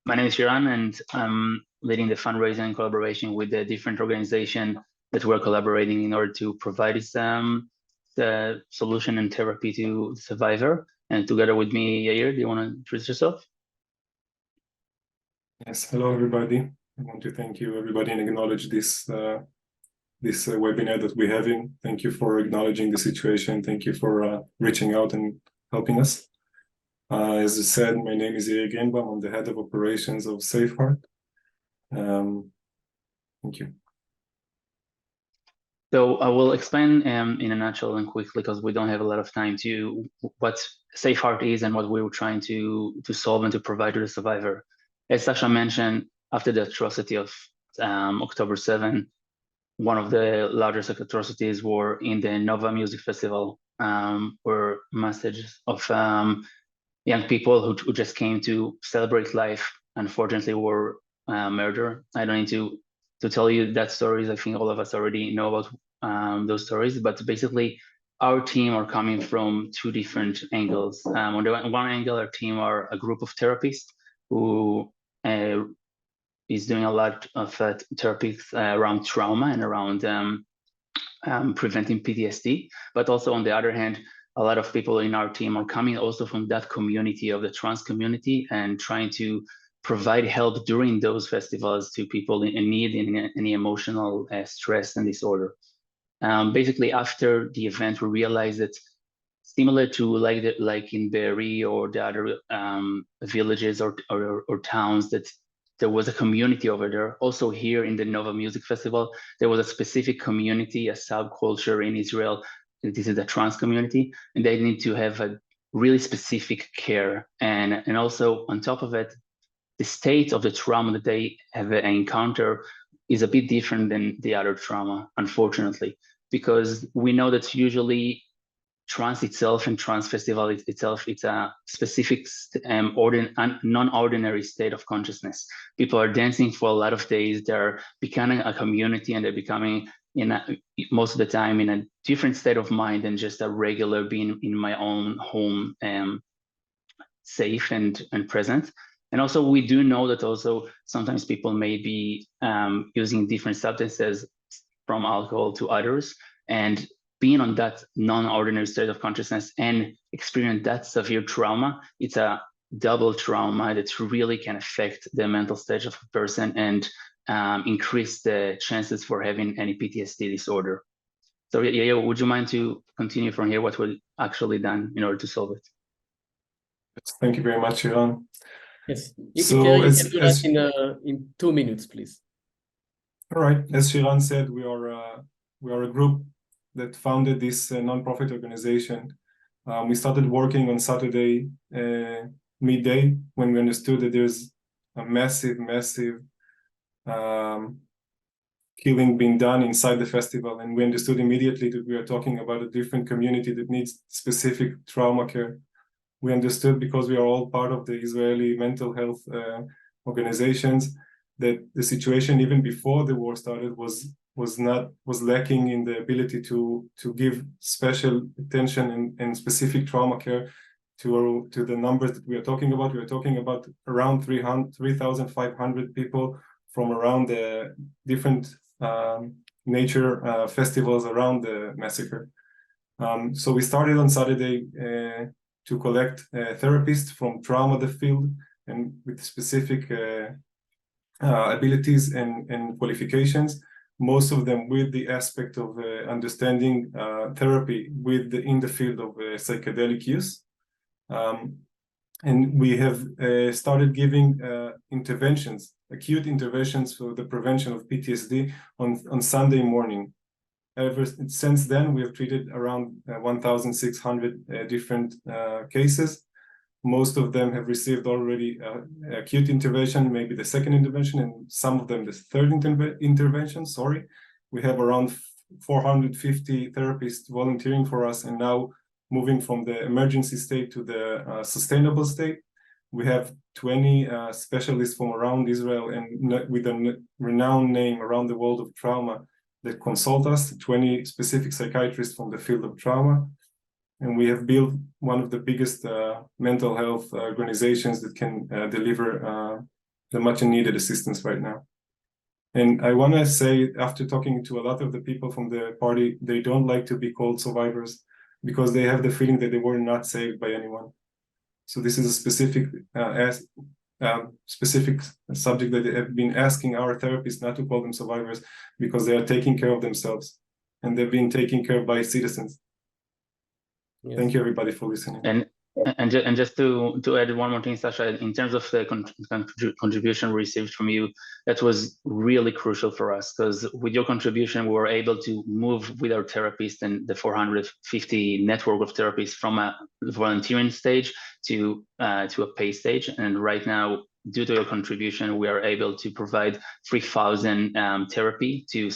My name is Shiran, and I'm leading the fundraising in collaboration with the different organizations that we're collaborating in order to provide the solution and therapy to the survivor. And together with me, Yair, do you want to introduce yourself? Yes, hello everybody. I want to thank you everybody and acknowledge this webinar that we're having. Thank you for acknowledging the situation. Thank you for reaching out and helping us. As I said, my name is Yair Grynbaum. I'm the head of operations of SafeHeart. Thank you. So I will explain in a nutshell and quickly, because we don't have a lot of time, to what SafeHeart is and what we were trying to solve and to provide to the survivor. As Sasha mentioned, after the atrocity of October 7, one of the largest atrocities were in the Nova Music Festival, where messages of young people who just came to celebrate life, unfortunately, were murdered. I don't need to tell you that stories. I think all of us already know about those stories. But basically, our team are coming from two different angles. On the one angle, our team are a group of therapists who is doing a lot of therapies around trauma and around preventing PTSD. But also, on the other hand, a lot of people in our team are coming also from that community of the trans community and trying to provide help during those festivals to people in need, in any emotional stress and disorder. Basically, after the event, we realized that similar to like in Be'eri or the other villages or towns, that there was a community over there. Also here in the Nova Music Festival, there was a specific community, a subculture in Israel. This is the trans community, and they need to have a really specific care. And also on top of it, the state of the trauma that they have encountered is a bit different than the other trauma, unfortunately, because we know that usually trans itself and trans festival itself, it's a specific non-ordinary state of consciousness. People are dancing for a lot of days. They're becoming a community, and they're becoming most of the time in a different state of mind than just a regular being in my own home, safe and present. And also, we do know that also sometimes people may be using different substances from alcohol to others, and being on that non-ordinary state of consciousness and experience that severe trauma, it's a double trauma that really can affect the mental state of a person and increase the chances for having any PTSD disorder. So Yair, would you mind to continue from here what we've actually done in order to solve it? Thank you very much, Shiran. Yes, you can do that in 2 minutes, please. All right, as Shiran said, we are a group that founded this nonprofit organization. We started working on Saturday midday when we understood that there's a massive killing being done inside the festival, and we understood immediately that we are talking about a different community that needs specific trauma care. We understood, because we are all part of the Israeli mental health organizations, that the situation even before the war started was lacking in the ability to give special attention and specific trauma care to the numbers that we are talking about. We are talking about around 3,500 people from around the different nature festivals around the massacre. So we started on Saturday to collect therapists from trauma the field and with specific abilities and qualifications, most of them with the aspect of understanding therapy in the field of psychedelic use. And we have started giving interventions, acute interventions for the prevention of PTSD on Sunday morning. Since then, we have treated around 1,600 different cases. Most of them have received already acute intervention, maybe the second intervention, and some of them the third intervention, sorry. We have around 450 therapists volunteering for us, and now moving from the emergency state to the sustainable state. We have 20 specialists from around Israel and with a renowned name around the world of trauma that consult us, 20 specific psychiatrists from the field of trauma. And we have built one of the biggest mental health organizations that can deliver the much needed assistance right now. And I want to say, after talking to a lot of the people from the party, they don't like to be called survivors because they have the feeling that they were not saved by anyone. So this is a specific specific subject that they have been asking our therapists not to call them survivors because they are taking care of themselves and they're being taken care of by citizens. Yes. Thank you, everybody, for listening. And just to add one more thing, Sasha, in terms of the contribution we received from you, that was really crucial for us, because with your contribution, we were able to move with our therapists and the 450 network of therapists from a volunteering stage to a pay stage. And right now, due to your contribution, we are able to provide 3,000 therapy to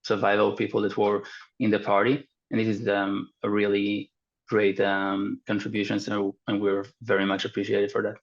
survival people that were in the party. And this is a really great contribution, and we're very much appreciated for that.